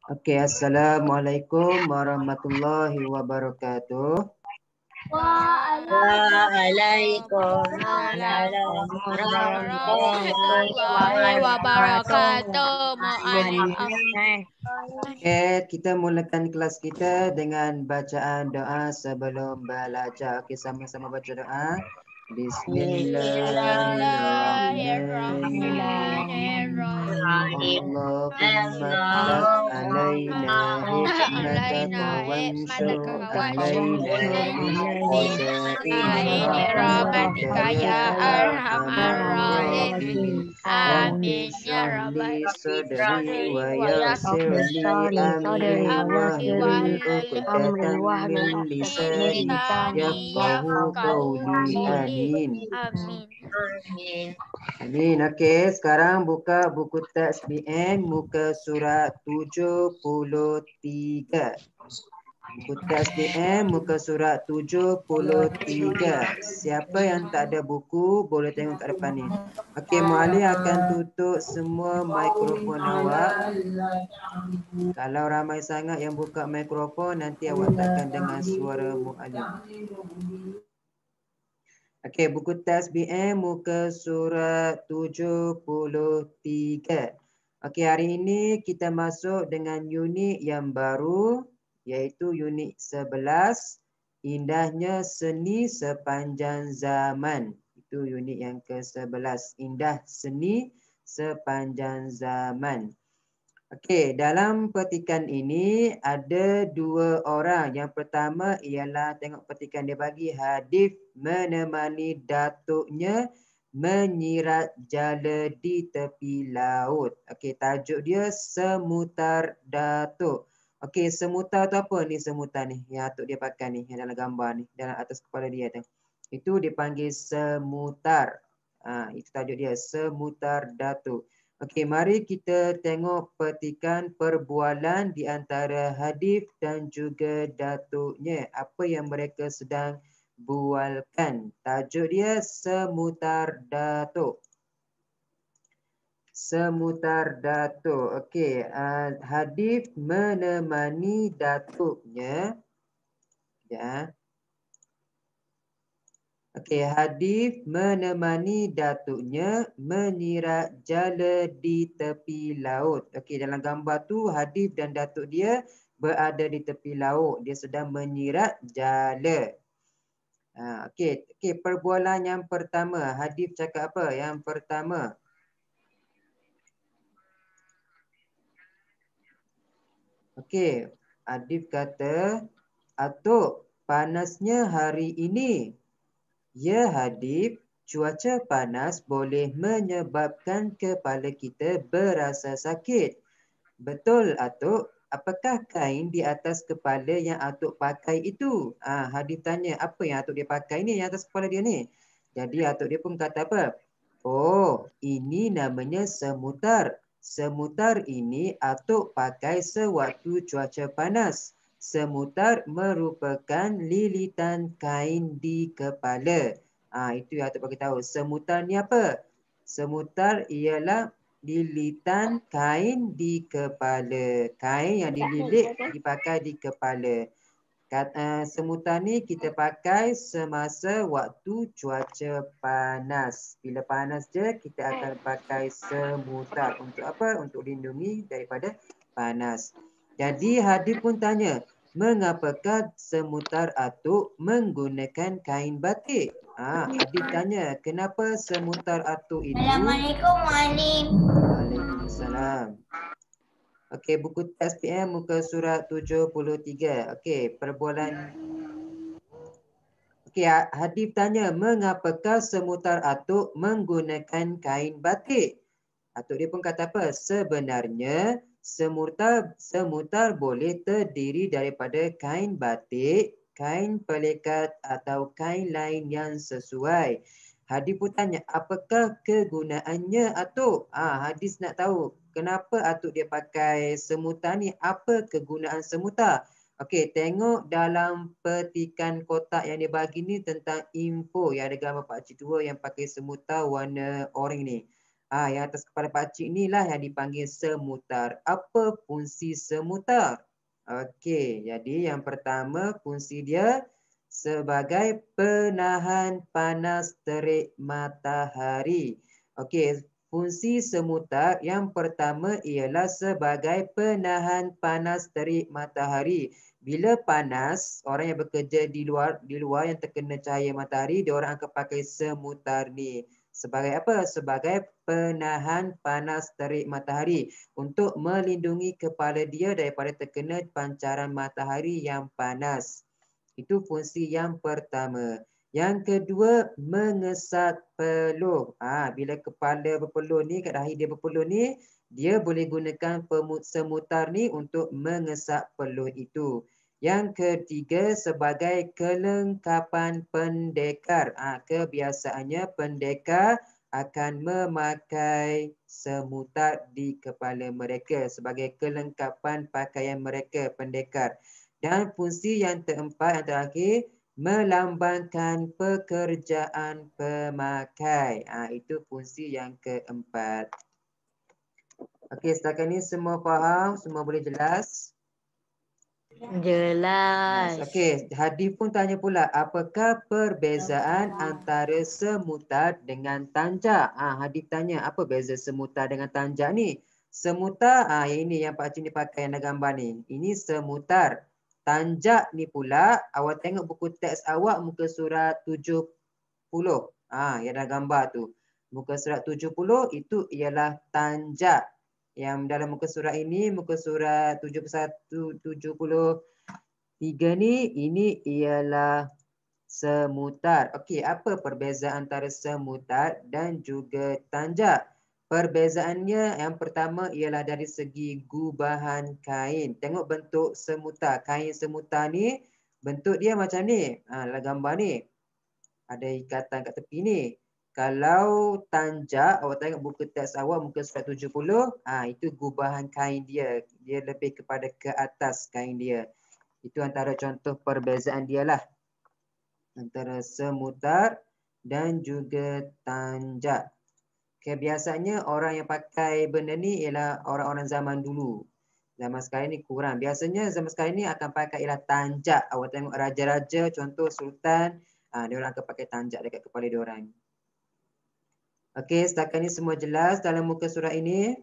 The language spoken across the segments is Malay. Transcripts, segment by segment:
Oke, Assalamualaikum warahmatullahi wabarakatuh. Waalaikumsalam warahmatullahi wabarakatuh. Oke, kita mulakan kelas kita dengan bacaan doa sebelum belajar. Oke, sama-sama baca doa. Bismillahirrahmanirrahim. Allahumma ftah alaina hikmataka wanshur alaina khazaini rahmatika ya arhamar rahimin. Rabbi shrah li sadri wa yassir li amri wahlul 'uqdatam min lisani yafqahu qawli. Amin. Amin. Okey, sekarang buka buku teks BM muka surat 73. Buku teks BM muka surat 73. Siapa yang tak ada buku boleh tengok kat depan ni. Okey, Mu'alif akan tutup semua mikrofon awak. Kalau ramai sangat yang buka mikrofon, nanti awak takkan dengar suara Mu'alif. Okey, buku teks BM muka surat 73. Okey, hari ini kita masuk dengan unit yang baru, iaitu unit 11, indahnya seni sepanjang zaman. Itu unit yang ke-11, indah seni sepanjang zaman. Okey, dalam petikan ini ada dua orang. Yang pertama ialah tengok petikan dia bagi, Hadif menemani datuknya menyirat jala di tepi laut. Okey, tajuk dia semutar datuk. Okey, semutar tu apa ni semutar ni? Yang datuk dia pakai ni, yang dalam gambar ni, dalam atas kepala dia tu. Itu dipanggil semutar. Itu tajuk dia, semutar datuk. Okey, mari kita tengok petikan perbualan di antara Hadif dan juga datuknya. Apa yang mereka sedang bualkan. Tajuk dia semutar datuk. Semutar datuk. Okey, Hadif menemani datuknya. Ya. Okey, Hadif menemani datuknya menyirat jala di tepi laut. Okey, dalam gambar tu Hadif dan datuk dia berada di tepi laut. Dia sedang menyirat jala. Okey, perbualan yang pertama. Hadif cakap apa? Yang pertama. Okey, Hadif kata, "Atuk, panasnya hari ini." Ya Hadif, cuaca panas boleh menyebabkan kepala kita berasa sakit. Betul Atuk, apakah kain di atas kepala yang Atuk pakai itu? Hadif tanya, apa yang Atuk dia pakai ni, yang atas kepala dia ni? Jadi Atuk dia pun kata apa? Oh, ini namanya semutar. Semutar ini Atuk pakai sewaktu cuaca panas. Semutar merupakan lilitan kain di kepala. Itu yang Atuk bagi tahu. Semutar ni apa? Semutar ialah lilitan kain di kepala. Kain yang dililit dipakai di kepala. Semutar ni kita pakai semasa waktu cuaca panas. Bila panas je kita akan pakai semutar. Untuk apa? Untuk lindungi daripada panas. Jadi Hadif pun tanya, mengapakah semutar Atuk menggunakan kain batik? Hadif tanya, kenapa semutar Atuk itu? Assalamualaikum Mu'allim. Waalaikumsalam. Okey, buku teks PM muka surat 73. Okey, perbualan. Okey, Hadif tanya, mengapakah semutar Atuk menggunakan kain batik? Atuk dia pun kata apa? Sebenarnya semutar boleh terdiri daripada kain batik, kain pelikat atau kain lain yang sesuai. Hadif pun tanya, apakah kegunaannya Atuk? Hadis nak tahu kenapa Atuk dia pakai semutar ni? Apa kegunaan semutar? Okey, tengok dalam petikan kotak yang dia bagi ni tentang info yang ada gambar pakcik tua yang pakai semutar warna oranye ni. Yang atas kepala pakcik inilah yang dipanggil semutar. Apa fungsi semutar? Okey, jadi yang pertama fungsi dia sebagai penahan panas terik matahari. Okey, fungsi semutar yang pertama ialah sebagai penahan panas terik matahari. Bila panas, orang yang bekerja di luar yang terkena cahaya matahari, dia orang akan pakai semutar ni. Sebagai apa? Sebagai penahan panas terik matahari untuk melindungi kepala dia daripada terkena pancaran matahari yang panas. Itu fungsi yang pertama. Yang kedua, mengesat peluh. Bila kepala berpeluh ni, kat dahi dia berpeluh ni, dia boleh gunakan semutar ni untuk mengesat peluh itu. Yang ketiga, sebagai kelengkapan pendekar. Kebiasaannya pendekar akan memakai semutar di kepala mereka sebagai kelengkapan pakaian mereka, pendekar. Dan fungsi yang keempat, yang terakhir, melambangkan pekerjaan pemakai. Itu fungsi yang keempat. Okey, setakat ni semua faham? Semua boleh jelas? Jelas. Okey, Hadi pun tanya pula, apakah perbezaan antara semutar dengan tanjak? Hadi tanya, apa beza semutar dengan tanjak ni? Semutar, yang ini yang Pak Cik ni pakai yang ada gambar ni. Ini semutar. Tanjak ni pula, awak tengok buku teks awak muka surat 70. Yang ada gambar tu. Muka surat 70 itu ialah tanjak. Yang dalam muka surat ini, muka surat 71, 70. Tiga ni, ini ialah semutar. Okey, apa perbezaan antara semutar dan juga tanjak? Perbezaannya yang pertama ialah dari segi gubahan kain. Tengok bentuk semutar. Kain semutar ni, bentuk dia macam ni. Dalam gambar ni. Ada ikatan kat tepi ni. Kalau tanjak, awak tengok buku teks awak muka surat 70, itu gubahan kain dia. Dia lebih kepada ke atas kain dia. Itu antara contoh perbezaan dia lah. Antara semutar dan juga tanjak. Biasanya orang yang pakai benda ni ialah orang-orang zaman dulu. Zaman sekarang ni kurang. Biasanya zaman sekarang ni akan pakai ialah tanjak. Awak tengok raja-raja, contoh sultan. Dia orang akan pakai tanjak dekat kepala dia orang. Okey, setakat ni semua jelas dalam muka surat ini?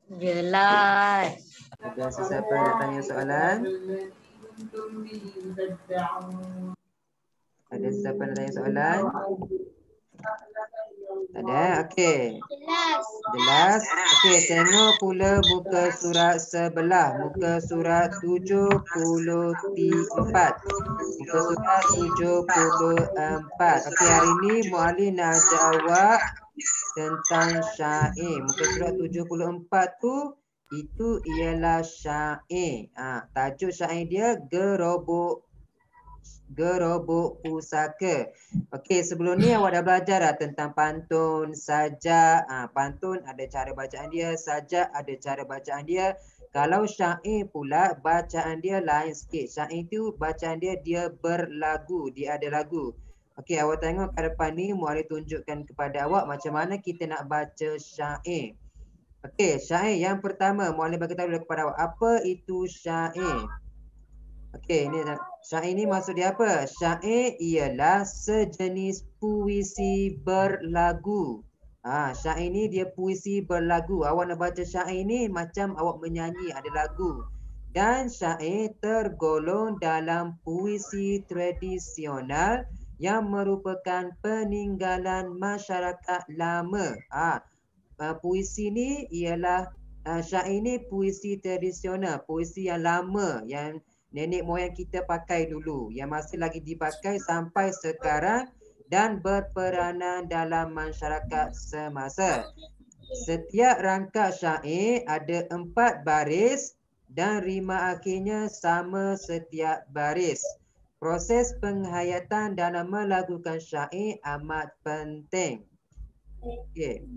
Jelas. Ada sesiapa yang nak tanya soalan? Ada sesiapa yang nak tanya soalan? Tak ada? Okey. Jelas. Jelas? Okey, tengok pula muka surat sebelah. Muka surat 74. Muka surat 74. Okey, hari ni Muallim nak ajar awak tentang syair. Muka surat 74 tu, itu ialah syair. Tajuk syair dia gerobok pusaka. Okey, sebelum ni awak dah belajar dah tentang pantun, sajak. Pantun ada cara bacaan dia, sajak ada cara bacaan dia. Kalau syair pula, bacaan dia lain sikit. Syair tu bacaan dia berlagu, dia ada lagu. Okey, awak tengok kat depan ni, Muallim tunjukkan kepada awak macam mana kita nak baca syair. Okey, syair yang pertama, Muallim bagi tahu dulu kepada awak, apa itu syair? Okey, ni syair ni maksud dia apa? Syair ialah sejenis puisi berlagu. Syair ni dia puisi berlagu. Awak nak baca syair ni macam awak menyanyi, ada lagu. Dan syair tergolong dalam puisi tradisional yang merupakan peninggalan masyarakat lama. Puisi ni ialah syair ni puisi tradisional, puisi yang lama yang nenek moyang kita pakai dulu, yang masih lagi dipakai sampai sekarang dan berperanan dalam masyarakat semasa. Setiap rangka syair ada 4 baris dan rima akhirnya sama setiap baris. Proses penghayatan dalam melakukan syair amat penting. Okey.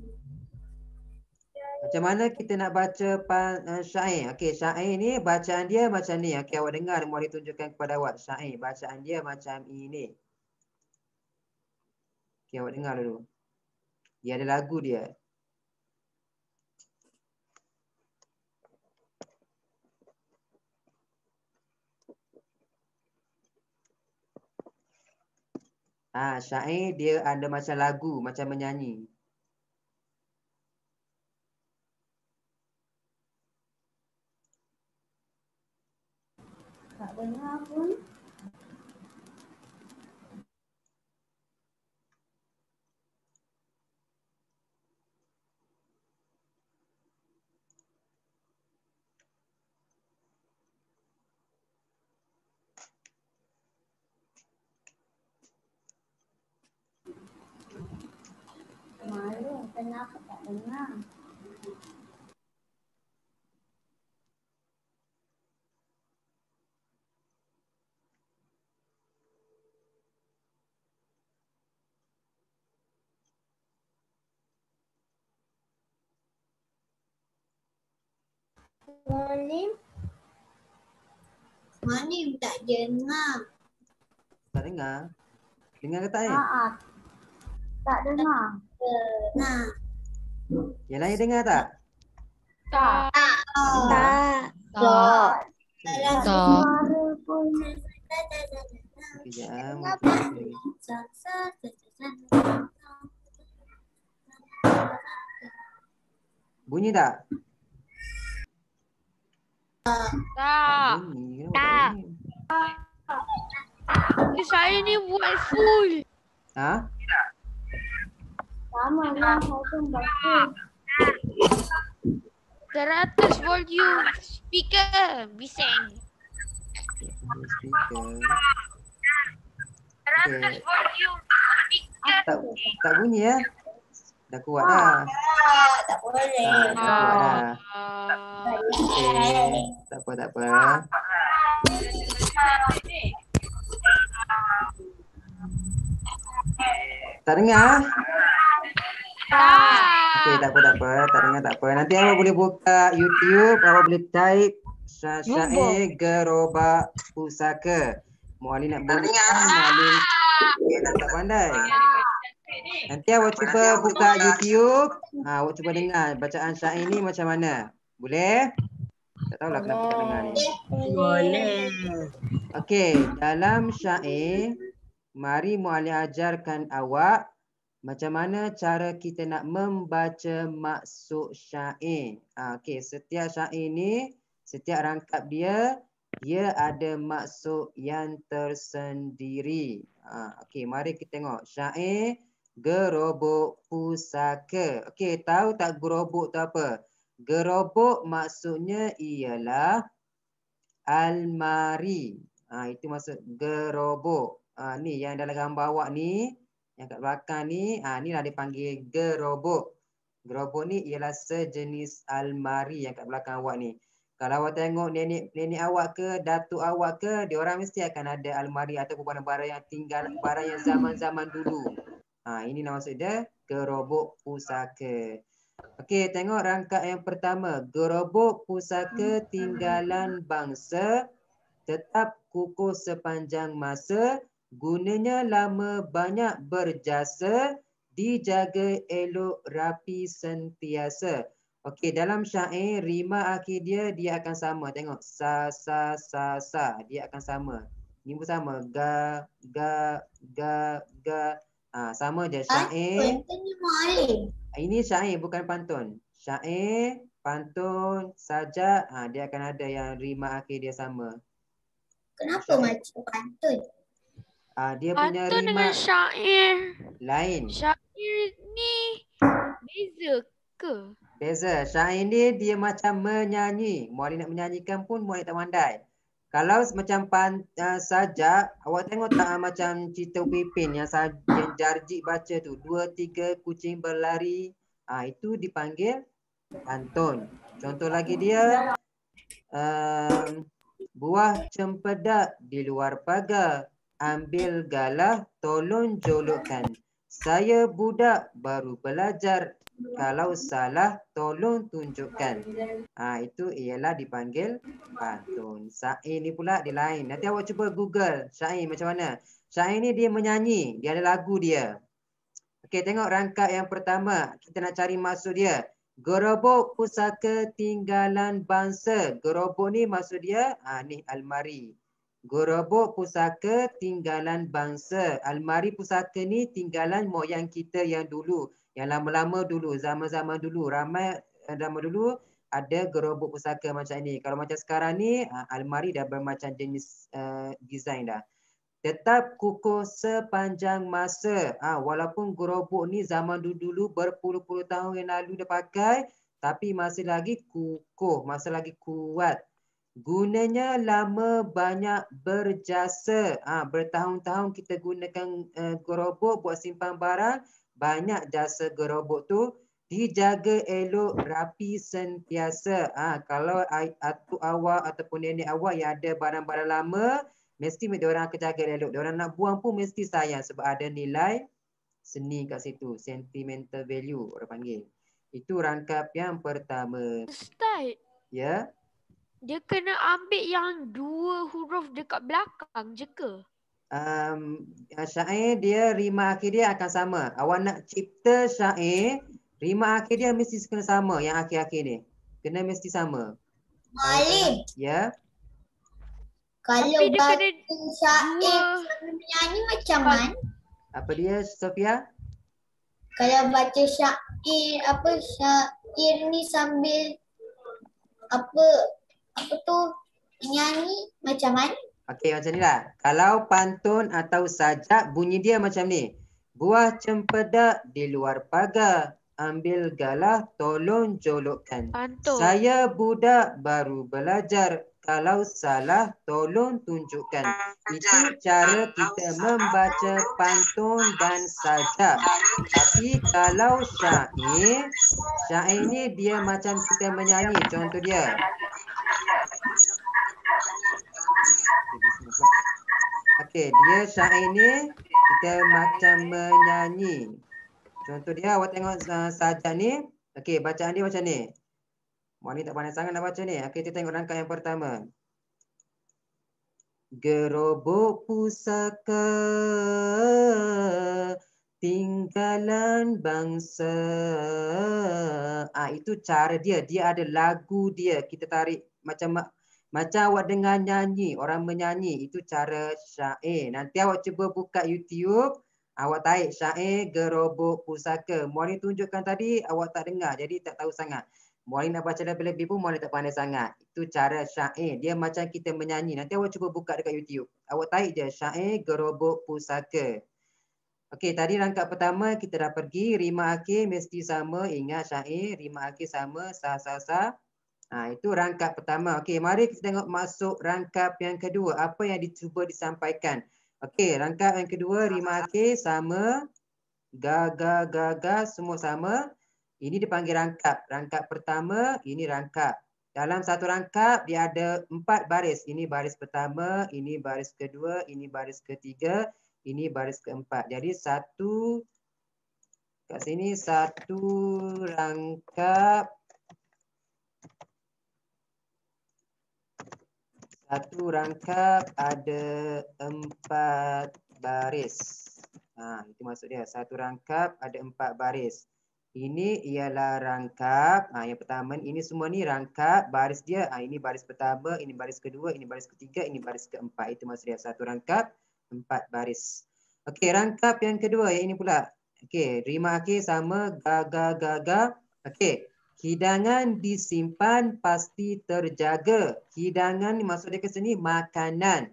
Macam mana kita nak baca syair? Okey, syair ni bacaan dia macam ni. Okey, awak dengar, Muallim tunjukkan kepada awak syair. Bacaan dia macam ini. Okey, awak dengar dulu. Dia ada lagu dia. Syair dia ada macam lagu, macam menyanyi. Tak dengar pun. Malu, kenapa tak dengar? Manim tak dengar. Tak dengar? Dengar ke tak? Tak dengar. Dengar. Yang lain dengar tak? Tak. Dengar? Tak. Tak. Sekejap. Bunyi tak? Tak. Bunyi. Tak. Saya ni buat full. Ha? Sama lah, saya bagus. 100 volume speaker. Bising. Speaker. 100 volume speaker. Tak bunyi ya? Dah kuat dah. Tak boleh. Dah kuat dah. Okey. Tak apa, tak apa. Tak dengar? Okey, tak apa, tak apa. Tak dengar, tak apa. Nanti awak boleh buka YouTube. Awak boleh type syair gerobak pusaka. Muallim nak bolehkan, Muallim tak pandai. Nanti awak cuba buka YouTube. Awak cuba dengar bacaan syair ni macam mana. Boleh? Tak tahulah kenapa tak dengar ni. Boleh. Okey, dalam syair, mari Muallim ajarkan awak macam mana cara kita nak membaca maksud syair. Okey, setiap syair ni, setiap rangkap dia ada maksud yang tersendiri. Okey, mari kita tengok syair gerobok pusaka. Okey, tahu tak gerobok tu apa? Gerobok maksudnya ialah almari. Itu maksud gerobok. Ni yang dalam gambar awak ni, yang kat belakang ni, ni lah dipanggil gerobok. Gerobok ni ialah sejenis almari yang kat belakang awak ni. Kalau awak tengok nenek awak ke, datuk awak ke, dia orang mesti akan ada almari ataupun barang-barang yang tinggal, barang yang zaman-zaman dulu. Ini nama maksud dia gerobok pusaka. Okey, tengok rangkap yang pertama. Gerobok pusaka tinggalan bangsa, tetap kukuh sepanjang masa, gunanya lama banyak berjasa, dijaga elok rapi sentiasa. Okey, dalam syair rima akhir dia akan sama. Tengok sa sa sa sa, dia akan sama. Ni pun sama, ga ga ga ga. Sama je syair. Ini syair bukan pantun. Syair, pantun, sajak, dia akan ada yang rima akhir dia sama. Kenapa macam pantun? Dia punya Pantun rima dengan syair. lain. Syair ni beza ke? Beza. Syair ni dia macam menyanyi. Muallim nak menyanyikan pun muallim tak pandai. Kalau macam sajak, awak tengok tak macam cerita Pipin yang Jarjik baca tu. 2, 3 kucing berlari. Itu dipanggil pantun. Contoh lagi dia, buah cempedak di luar pagar, ambil galah, tolong jolokkan. Saya budak baru belajar, kalau salah tolong tunjukkan. Itu ialah dipanggil pantun. Syair ni pula dia lain. Nanti awak cuba Google syair macam mana. Syair ni dia menyanyi, dia ada lagu dia. Okey, tengok rangkap yang pertama. Kita nak cari maksud dia. Gerobok pusaka tinggalan bangsa. Gerobok ni maksud dia, ni almari. Gerobok pusaka tinggalan bangsa. Almari pusaka ni tinggalan moyang kita yang dulu. Yang lama-lama dulu, zaman-zaman dulu. Ramai zaman dulu ada gerobok pusaka macam ni. Kalau macam sekarang ni, almari dah bermacam jenis design dah. Tetap kukuh sepanjang masa. Walaupun gerobok ni zaman dulu berpuluh-puluh tahun yang lalu dia pakai, tapi masih lagi kukuh, masih lagi kuat. Gunanya lama, banyak berjasa. Bertahun-tahun kita gunakan gerobok buat simpan barang. Banyak jasa gerobok tu. Dijaga elok, rapi sentiasa. Kalau atuk awak ataupun nenek awak yang ada barang-barang lama, mesti mereka akan jaga elok. Diorang nak buang pun mesti sayang sebab ada nilai seni kat situ. Sentimental value orang panggil. Itu rangkap yang pertama. Ustaz, Ya. dia kena ambil yang 2 huruf dekat belakang je ke? Syair dia, rima akhir dia akan sama. Awak nak cipta syair, rima akhir dia mesti kena sama yang akhir-akhir ni. Kena mesti sama. Malim, Ya. kalau Tapi dia baca kena syair dua. sambil menyanyi macam mana? Apa dia, Sofia? Kalau baca syair ni sambil apa tu menyanyi macam mana? Okey, macam ni lah. Kalau pantun atau sajak, bunyi dia macam ni. Buah cempedak di luar pagar. Ambil galah, tolong jolokkan. Pantun. Saya budak baru belajar. Kalau salah, tolong tunjukkan. Itu cara kita membaca pantun dan sajak. Tapi kalau syair, syair ni dia macam kita menyanyi. Contoh dia. Okey, dia syair ni kita macam menyanyi. Contoh dia, awak tengok sajak ni. Okey, bacaan dia macam ni. Wah, ni tak pandai sangat nak baca ni. Okey, kita tengok rangkaian yang pertama. Gerobok pusaka tinggalan bangsa. Itu cara dia. Dia ada lagu dia. Kita tarik macam awak dengar nyanyi, orang menyanyi. Itu cara syair. Nanti awak cuba buka YouTube. Awak tarik syair gerobok pusaka. Muari tunjukkan tadi awak tak dengar. Jadi tak tahu sangat. Muari nak baca lebih-lebih pun muari tak pandai sangat. Itu cara syair. Dia macam kita menyanyi. Nanti awak cuba buka dekat YouTube. Awak tarik je syair gerobok pusaka. Okey, tadi rangkap pertama kita dah pergi. Rima akhir mesti sama. Ingat syair. Rima akhir sama. Sah. Itu rangkap pertama. Okey, mari kita tengok masuk rangkap yang kedua. Apa yang dicuba disampaikan. Okey, rangkap yang kedua. Rima akhir sama. Gaga, semua sama. Ini dipanggil rangkap. Rangkap pertama, ini rangkap. Dalam satu rangkap, dia ada 4 baris. Ini baris pertama, ini baris kedua, ini baris ketiga, ini baris keempat. Jadi kat sini satu rangkap. Satu rangkap ada 4 baris. Itu maksud dia. Satu rangkap ada 4 baris. Ini ialah rangkap. Yang pertama, ini semua ni rangkap baris dia. Ini baris pertama, ini baris kedua, ini baris ketiga, ini baris keempat. Itu maksud dia. Satu rangkap, 4 baris. Okey, rangkap yang kedua. Yang ini pula. Okey, rima akhir sama. Gaga. Okey. Hidangan disimpan pasti terjaga. Hidangan ni maksud dia ke sini makanan.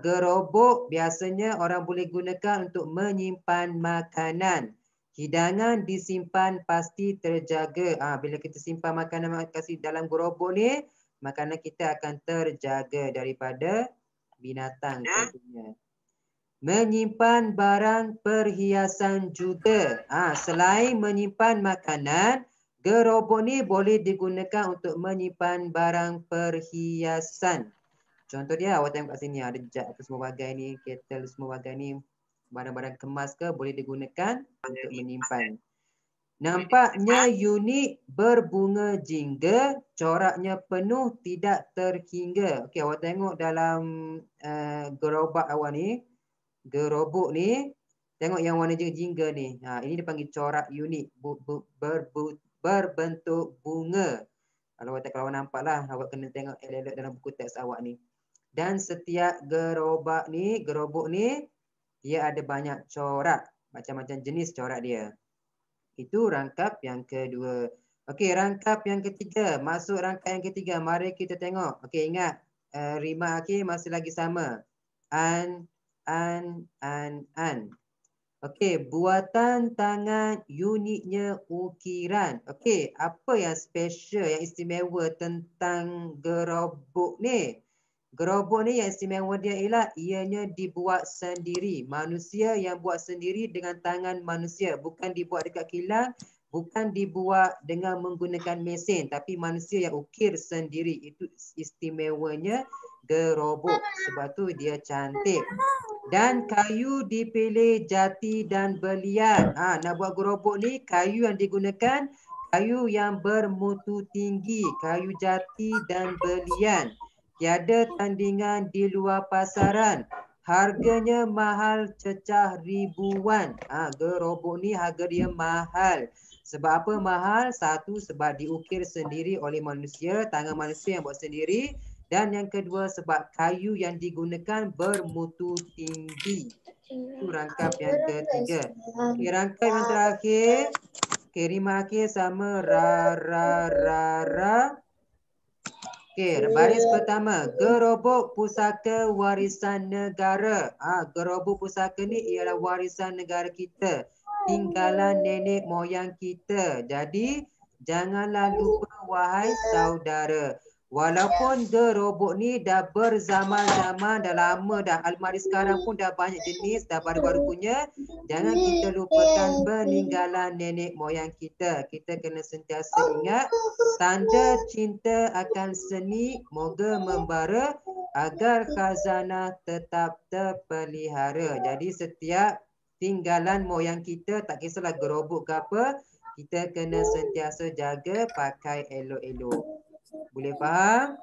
Gerobok biasanya orang boleh gunakan untuk menyimpan makanan. Hidangan disimpan pasti terjaga. Bila kita simpan makanan kasih dalam gerobok ni, makanan kita akan terjaga daripada binatang tentunya. Menyimpan barang perhiasan juga. Selain menyimpan makanan, gerobok ni boleh digunakan untuk menyimpan barang perhiasan. Contoh dia, awak tengok kat sini ada jug apa semua bagai ni, kettle semua bagai ni. Barang-barang kemas ke boleh digunakan untuk menyimpan. Nampaknya unik, berbunga jingga, coraknya penuh tidak terhingga. Okey, awak tengok dalam gerobak awak ni, gerobok ni, tengok yang warna jingga ni. Ini dipanggil corak unik, berbentuk bunga. Kalau awak nampak lah, awak kena tengok elok-elok dalam buku teks awak ni. Dan setiap gerobak ni, gerobok ni, dia ada banyak corak. Macam-macam jenis corak dia. Itu rangkap yang kedua. Okey, rangkap yang ketiga. Masuk rangkap yang ketiga. Mari kita tengok. Okey, ingat. Rima akhir masih lagi sama. An. Okey, buatan tangan uniknya ukiran. Okey, apa yang special, yang istimewa tentang gerobok ni? Gerobok ni yang istimewa dia ialah ianya dibuat sendiri. Manusia yang buat sendiri dengan tangan manusia. Bukan dibuat dekat kilang, bukan dibuat dengan menggunakan mesin. Tapi manusia yang ukir sendiri. Itu istimewanya gerobok. Sebab tu dia cantik. Dan kayu dipilih jati dan belian. Nak buat gerobok ni, kayu yang digunakan, kayu yang bermutu tinggi. Kayu jati dan belian. Tiada tandingan di luar pasaran. Harganya mahal cecah ribuan. Gerobok ni harga dia mahal. Sebab apa mahal? Satu, sebab diukir sendiri oleh manusia. Tangan manusia yang buat sendiri. Dan yang kedua, sebab kayu yang digunakan bermutu tinggi. Itu rangkap yang ketiga. Okay, rangkap yang terakhir. Okay, rima akhir sama ra. Okay, baris pertama. Gerobok pusaka warisan negara. Gerobok pusaka ni ialah warisan negara kita. Tinggalan nenek moyang kita. Jadi, janganlah lupa wahai saudara. Walaupun gerobok ni dah berzaman-zaman, dah lama dah. Almari sekarang pun dah banyak jenis, dah baru-baru punya. Jangan kita lupakan peninggalan nenek moyang kita. Kita kena sentiasa ingat tanda cinta akan seni moga membara agar khazanah tetap terpelihara. Jadi setiap tinggalan moyang kita, tak kisahlah gerobok ke apa, kita kena sentiasa jaga, pakai elok-elok. Boleh faham?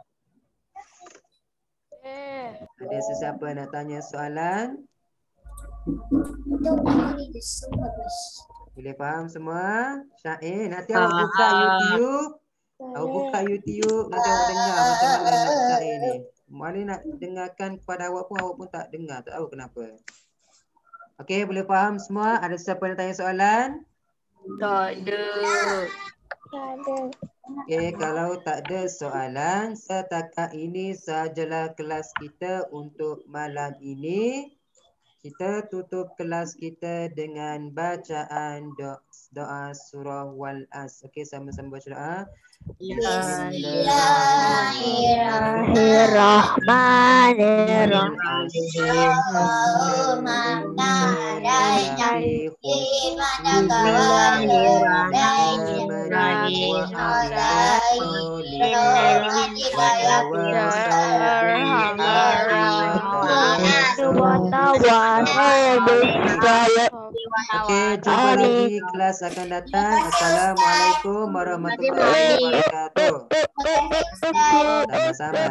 Ada sesiapa nak tanya soalan? Boleh faham semua? Syair, nanti awak buka YouTube. Awak buka YouTube, nanti awak dengar macam mana nak syair ni. Mana nak dengarkan kepada awak pun tak dengar. Tak tahu kenapa. Okey, boleh faham semua? Ada siapa nak tanya soalan? Tak ada. Okey, kalau tak ada soalan, setakat ini sahajalah kelas kita untuk malam ini. Kita tutup kelas kita dengan bacaan doa surah Wal-As. Okey, sama-sama baca doa. Okey, jumpa lagi kelas akan datang. Assalamualaikum warahmatullahi wabarakatuh. Sama-sama.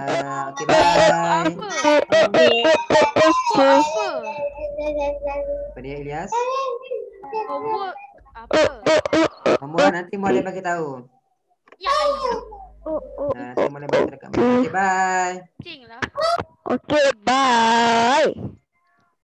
Okey, bye. Apa dia, Ilyas? Homework apa? Homework nanti Molly bagi tahu. Ya, ayah. Nanti Molly bagi tahu. Okey, bye. Cing lah. Okay, bye.